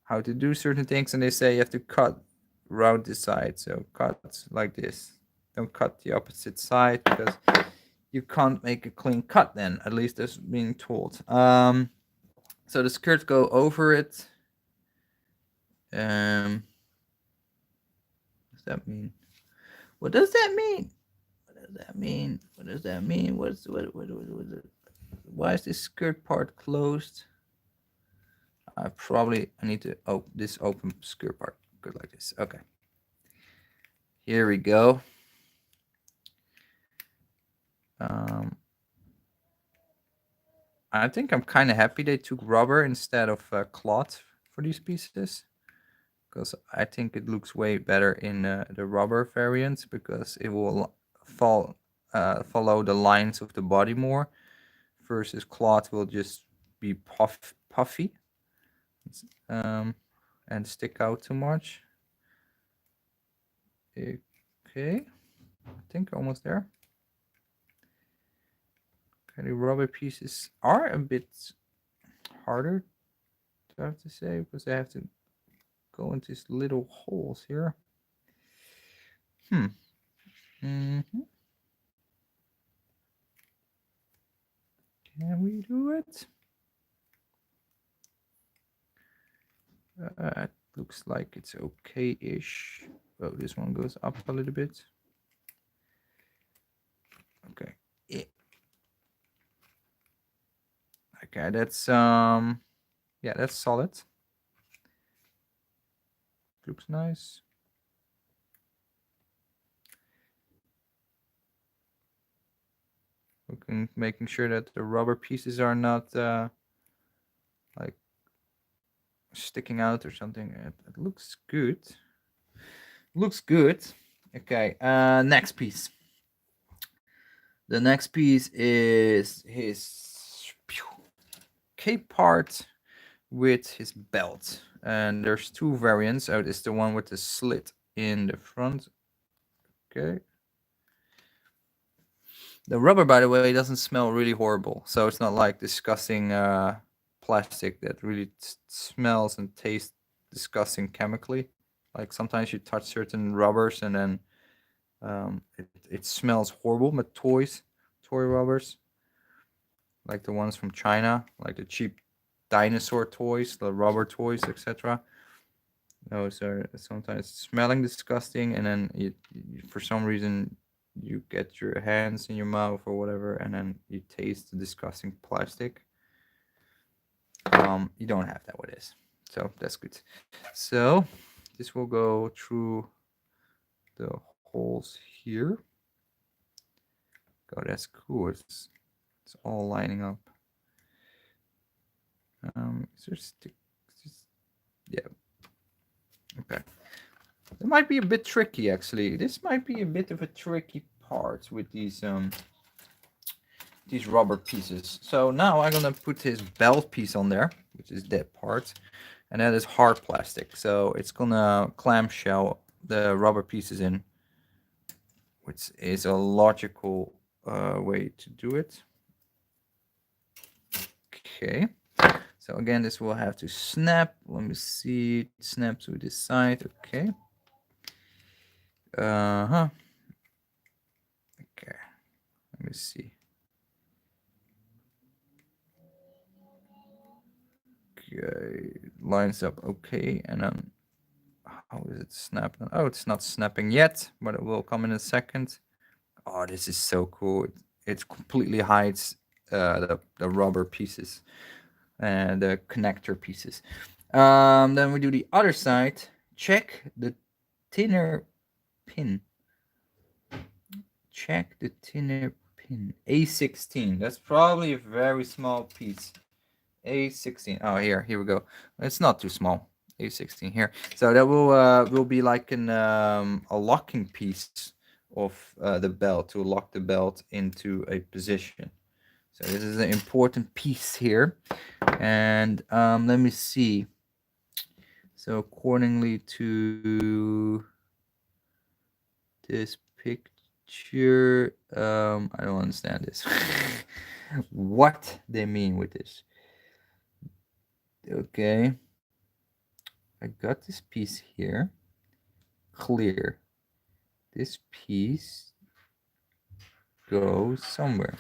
how to do certain things, and they say you have to cut around this side. So cut like this. Don't cut the opposite side because you can't make a clean cut then, at least that's being told. So the skirts go over it. What does that mean? What does that mean? What does that mean? What does that mean? What why is this skirt part closed? I need to this open skirt part. Good like this. Okay. Here we go. I think I'm kind of happy they took rubber instead of cloth for these pieces, because I think it looks way better in the rubber variant, because it will follow the lines of the body more, versus cloth will just be puffy and stick out too much. Okay, I think almost there. Okay, the rubber pieces are a bit harder, I have to say, because I have to go into these little holes here. Can we do it? It looks like it's okay-ish. Oh, this one goes up a little bit. Okay. Yeah. Okay, that's yeah, that's solid. Looks nice. Making sure that the rubber pieces are not like sticking out or something. It looks good. Looks good. Okay, next piece. The next piece is his cape part with his belt. And there's two variants. Oh, it's the one with the slit in the front. Okay. The rubber, by the way, doesn't smell really horrible. So it's not like disgusting plastic that really smells and tastes disgusting chemically. Like sometimes you touch certain rubbers and then it smells horrible. But toy rubbers, like the ones from China, like the cheap dinosaur toys, the rubber toys, etc. Those are sometimes smelling disgusting, and then for some reason you get your hands in your mouth or whatever, and then you taste the disgusting plastic. You don't have that with this, so that's good. So this will go through the holes here. Oh, that's cool. It's all lining up. Is there stick? Yeah. Okay. It might be a bit tricky, actually. This might be a bit of a tricky part with these rubber pieces. So now I'm gonna put his belt piece on there, which is that part, and that is hard plastic. So it's gonna clamshell the rubber pieces in, which is a logical way to do it. Okay. So again, this will have to snap. Let me see. It snaps to this side. Okay. Okay. Let me see. Okay. Lines up okay. And then how is it snapping? Oh, it's not snapping yet, but it will come in a second. Oh, this is so cool. It completely hides the rubber pieces and the connector pieces. Then we do the other side. Check the thinner pin. Check the thinner pin. A16. That's probably a very small piece. A16. Oh, here we go. It's not too small. A16 here. So that will be like a locking piece of the belt to lock the belt into a position. So this is an important piece here. And let me see. So accordingly to this picture, I don't understand this. What they mean with this. Okay. I got this piece here. Clear. This piece go somewhere.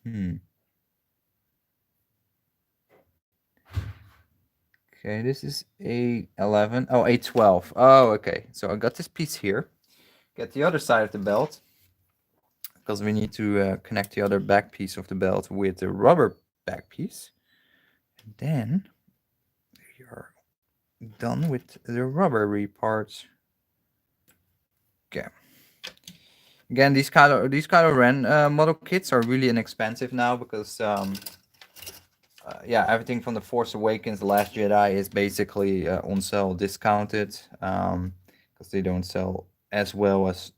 Okay, this is A11. Oh, A12. Oh, okay. So I got this piece here. Get the other side of the belt, because we need to connect the other back piece of the belt with the rubber back piece. And then we are done with the rubbery parts. Okay. Again, these Kylo Ren model kits are really inexpensive now because yeah, everything from the Force Awakens, The Last Jedi is basically on sale, discounted, because they don't sell as well as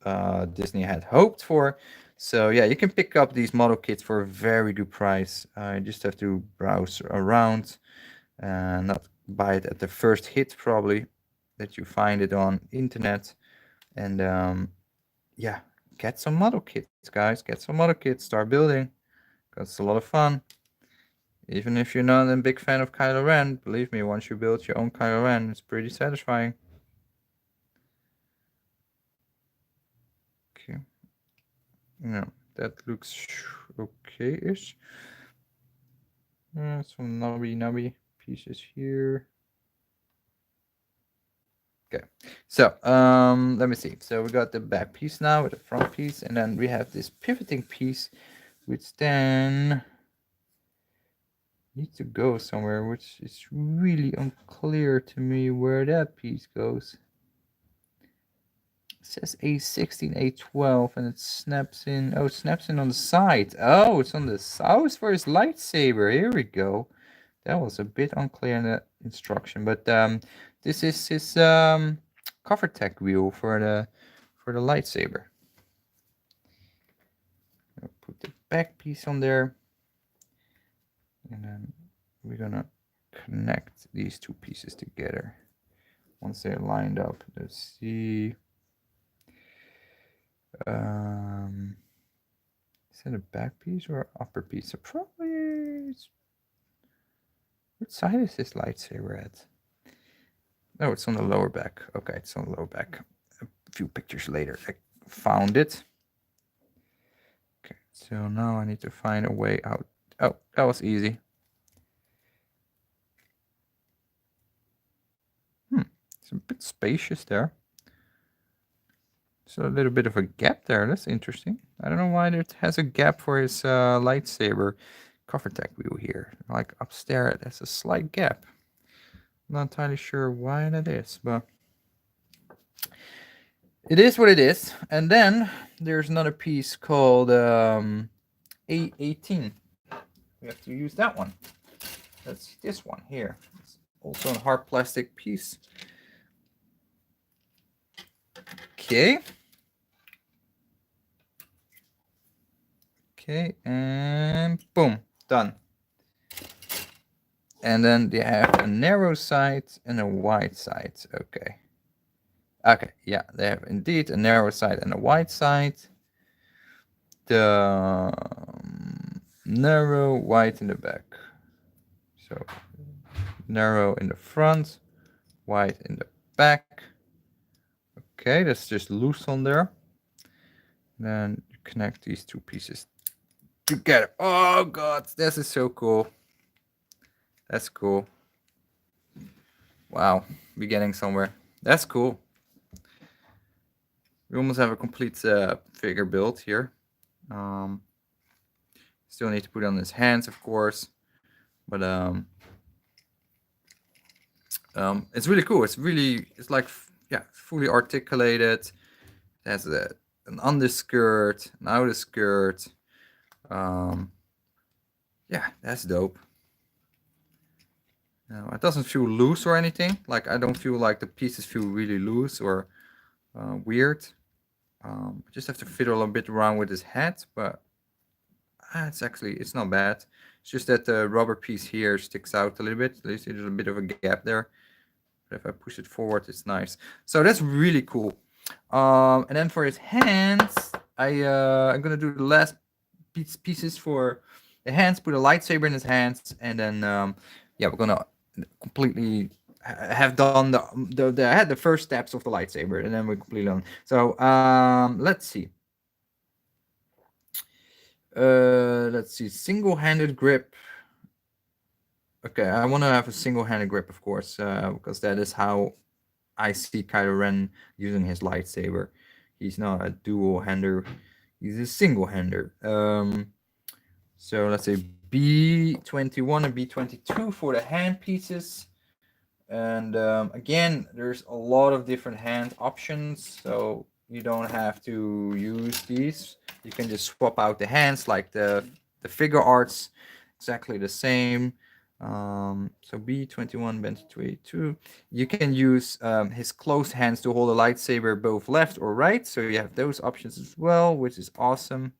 Disney had hoped for. So yeah, you can pick up these model kits for a very good price. You just have to browse around and not buy it at the first hit, probably that you find it on internet. And yeah, get some model kits, guys. Get some model kits. Start building. That's a lot of fun. Even if you're not a big fan of Kylo Ren, believe me, once you build your own Kylo Ren, it's pretty satisfying. Okay. No, that looks okay-ish. Some nubby pieces here. Okay, so let me see. So we got the back piece now with the front piece, and then we have this pivoting piece, which then needs to go somewhere, which is really unclear to me where that piece goes. It says A16, A12, and it snaps in. Oh, it snaps in on the side. Oh, it's on the side for his lightsaber. Here we go. That was a bit unclear in the instruction, but this is his cover tech wheel for the lightsaber. I'll put the back piece on there, and then we're gonna connect these two pieces together once they're lined up. Let's see. Is it a back piece or upper piece? So probably. Which side is this lightsaber at? Oh, it's on the lower back. Okay, it's on the lower back. A few pictures later, I found it. Okay, so now I need to find a way out. Oh, that was easy. It's a bit spacious there. So a little bit of a gap there. That's interesting. I don't know why it has a gap for his lightsaber cover tech wheel here. Like upstairs, there's a slight gap. I'm not entirely sure why that is, but it is what it is. And then there's another piece called A18. We have to use that one. That's this one here. It's also a hard plastic piece. Okay. Okay, and boom, done. And then they have a narrow side and a wide side. Okay. Okay, yeah, they have indeed a narrow side and a wide side. The narrow, wide in the back. So narrow in the front, wide in the back. Okay, that's just loose on there. Then you connect these two pieces together. Oh god, this is so cool. That's cool. Wow, we're getting somewhere. That's cool. We almost have a complete figure built here. Still need to put on his hands, of course, but it's really cool. It's like, yeah, fully articulated. It has an underskirt, an outer skirt. Yeah, that's dope. No, it doesn't feel loose or anything. Like, I don't feel like the pieces feel really loose or weird. I just have to fiddle a bit around with his head, but it's not bad. It's just that the rubber piece here sticks out a little bit. There's a bit of a gap there. But if I push it forward, it's nice. So that's really cool. And then for his hands, I'm gonna do the last pieces for the hands. Put a lightsaber in his hands, and then yeah, we're gonna completely have done I had the first steps of the lightsaber, and then we completely learn. So let's see. Let's see. Single-handed grip. Okay, I want to have a single-handed grip, of course, because that is how I see Kylo Ren using his lightsaber. He's not a dual-hander. He's a single-hander. So let's say B21 and B22 for the hand pieces. And again, there's a lot of different hand options, so you don't have to use these. You can just swap out the hands like the figure arts, exactly the same. So B21, B22. You can use his closed hands to hold a lightsaber both left or right, so you have those options as well, which is awesome.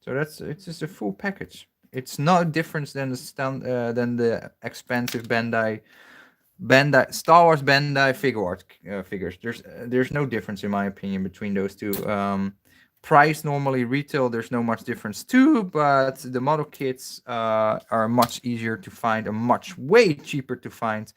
So it's just a full package. It's not different than than the expensive Bandai Star Wars Bandai figure art figures. There's no difference in my opinion between those two. Price normally retail there's no much difference too, but the model kits are much easier to find and much way cheaper to find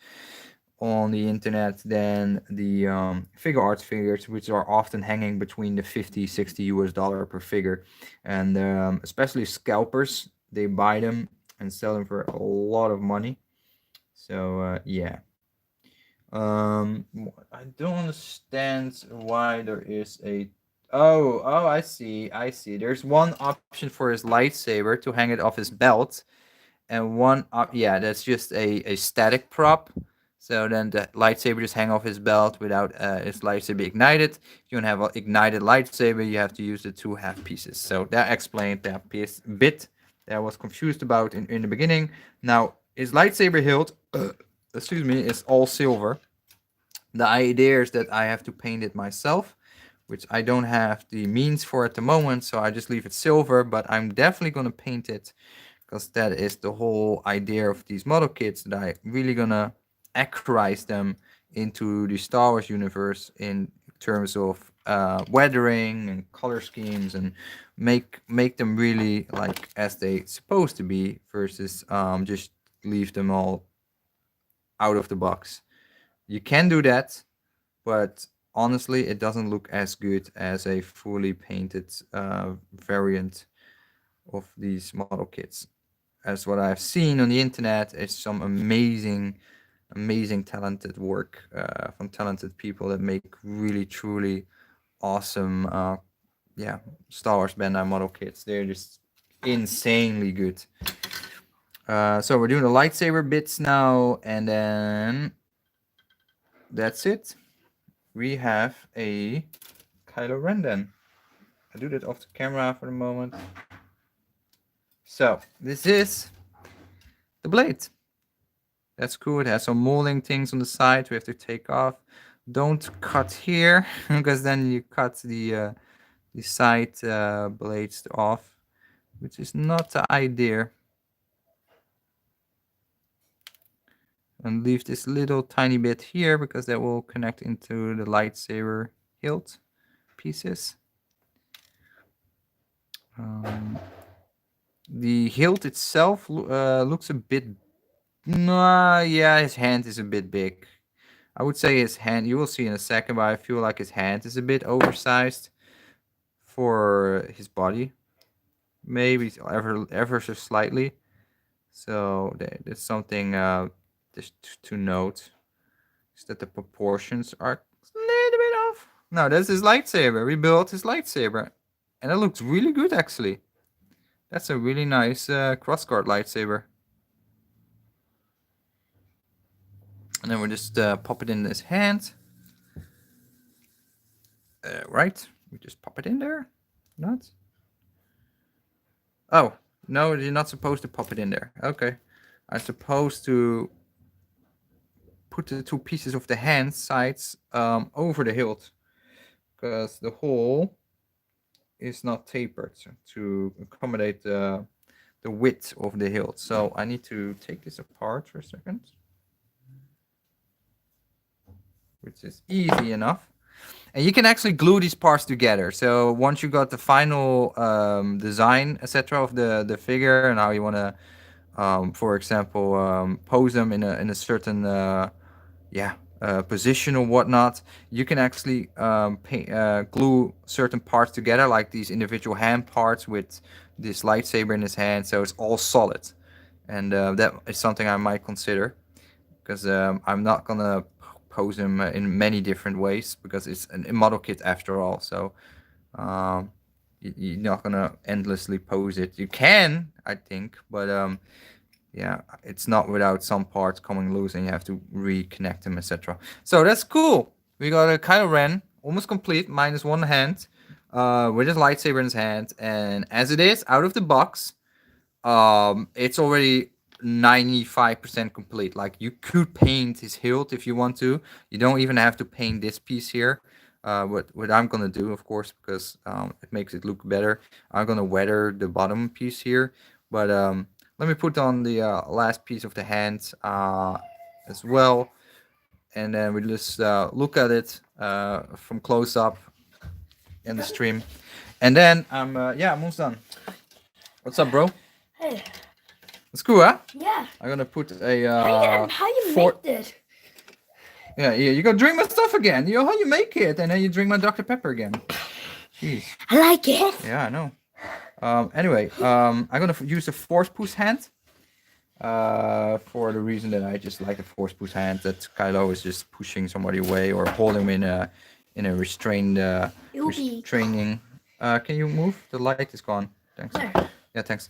on the internet than the figure arts figures, which are often hanging between the 50-60 US dollar per figure. And especially scalpers, they buy them and sell them for a lot of money. So yeah. I don't understand why there is a. Oh, I see. There's one option for his lightsaber to hang it off his belt, and one up. Yeah, that's just a static prop. So then the lightsaber just hang off his belt without his lightsaber ignited. If you want to have an ignited lightsaber, you have to use the two half pieces. So that explained that piece bit that I was confused about in the beginning. Now his lightsaber hilt, excuse me, is all silver. The idea is that I have to paint it myself, which I don't have the means for at the moment, so I just leave it silver, but I'm definitely going to paint it because that is the whole idea of these model kits, that I really going to accurize them into the Star Wars universe in terms of weathering and color schemes, and make them really like as they supposed to be versus just leave them all out of the box. You can do that, but honestly, it doesn't look as good as a fully painted variant of these model kits. As what I've seen on the internet is some amazing talented work from talented people that make really truly awesome, yeah, Star Wars Bandai model kits. They're just insanely good. So we're doing the lightsaber bits now, and then that's it. We have a Kylo Ren then. I do that off the camera for the moment. So this is the blade. That's cool. It has some molding things on the side we have to take off. Don't cut here because then you cut the side blades off, which is not the idea. And leave this little tiny bit here because that will connect into the lightsaber hilt pieces. The hilt itself looks a bit. Yeah, his hand is a bit big. I would say his hand. You will see in a second, but I feel like his hand is a bit oversized for his body. Maybe ever so slightly. So that's something just to note. Is that the proportions are a little bit off. No, that's his lightsaber. We built his lightsaber, and it looks really good actually. That's a really nice crossguard lightsaber. And then we'll just pop it in his hand. Right? We just pop it in there. Not? Oh, no, you're not supposed to pop it in there. Okay. I'm supposed to put the two pieces of the hand sides over the hilt, because the hole is not tapered to accommodate the width of the hilt. So I need to take this apart for a second, which is easy enough. And you can actually glue these parts together. So once you got the final design, etc., of the figure and how you want to for example, pose them in a certain position or whatnot. You can actually glue certain parts together, like these individual hand parts with this lightsaber in his hand, so it's all solid. And that is something I might consider, because I'm not gonna pose him in many different ways, because it's a model kit after all. So um, you're not gonna endlessly pose it. You can, I think, but yeah, it's not without some parts coming loose and you have to reconnect them, etc. So that's cool. We got a Kylo Ren almost complete, minus one hand, with his lightsaber in his hand, and as it is out of the box, it's already 95% complete. Like, you could paint his hilt if you want to. You don't even have to paint this piece here. What I'm gonna do, of course, because it makes it look better, I'm gonna weather the bottom piece here. But let me put on the last piece of the hand as well, and then we just look at it from close up in the stream, and then I'm almost done. What's up, bro? Hey. It's cool, huh? Yeah. I'm gonna put a How you make this? Yeah, you go drink my stuff again. You know how you make it, and then you drink my Dr. Pepper again. Jeez. I like it. Yeah, I know. Anyway, I'm gonna use the force push hand. For the reason that I just like the force push hand. That Kylo is just pushing somebody away or holding him in a restrained restraining. Can you move? The light is gone. Thanks. There. Yeah, thanks.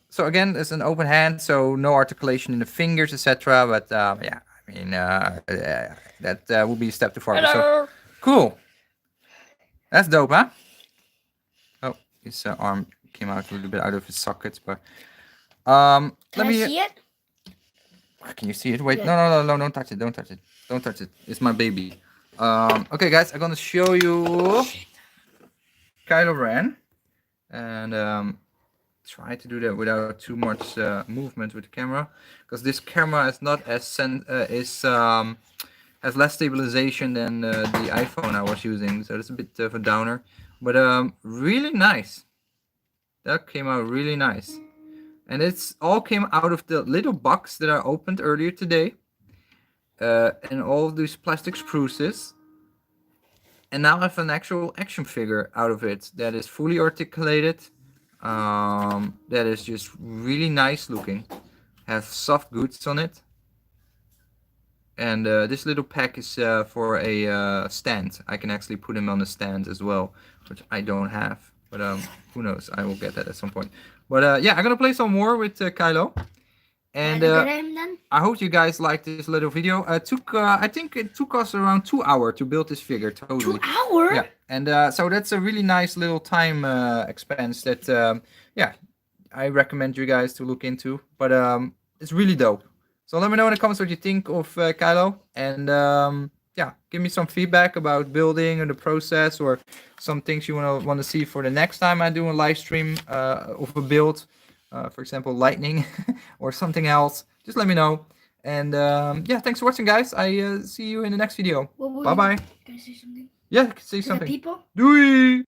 So again, it's an open hand, so no articulation in the fingers, etc. But yeah, I mean that would be a step too far. So cool. That's dope, huh? Oh, his arm came out a little bit out of his sockets, but Can let I me. see it? Can you see it? Wait, Yeah. no, don't touch it, don't touch it, don't touch it. It's my baby. Okay, guys, I'm gonna show you Kylo Ren, and try to do that without too much movement with the camera, because this camera is not as has less stabilization than the iPhone I was using, so it's a bit of a downer, but really nice. That came out really nice, and it's all came out of the little box that I opened earlier today, and all of these plastic spruces. And now I have an actual action figure out of it that is fully articulated. That is just really nice looking. Have soft goods on it. And this little pack is for a stand. I can actually put him on a stand as well, which I don't have. But who knows? I will get that at some point. But yeah, I'm gonna play some more with Kylo. And I hope you guys liked this little video. I think it took us around 2 hours to build this figure. Totally. 2 hours? Yeah, and so that's a really nice little time expense that yeah, I recommend you guys to look into. But it's really dope. So let me know in the comments what you think of Kylo, and yeah, give me some feedback about building or the process, or some things you want to see for the next time I do a live stream of a build. For example, lightning or something else. Just let me know. And yeah, thanks for watching, guys. I see you in the next video. Bye bye. Can I say something? Yeah, say To the something. people? Doei!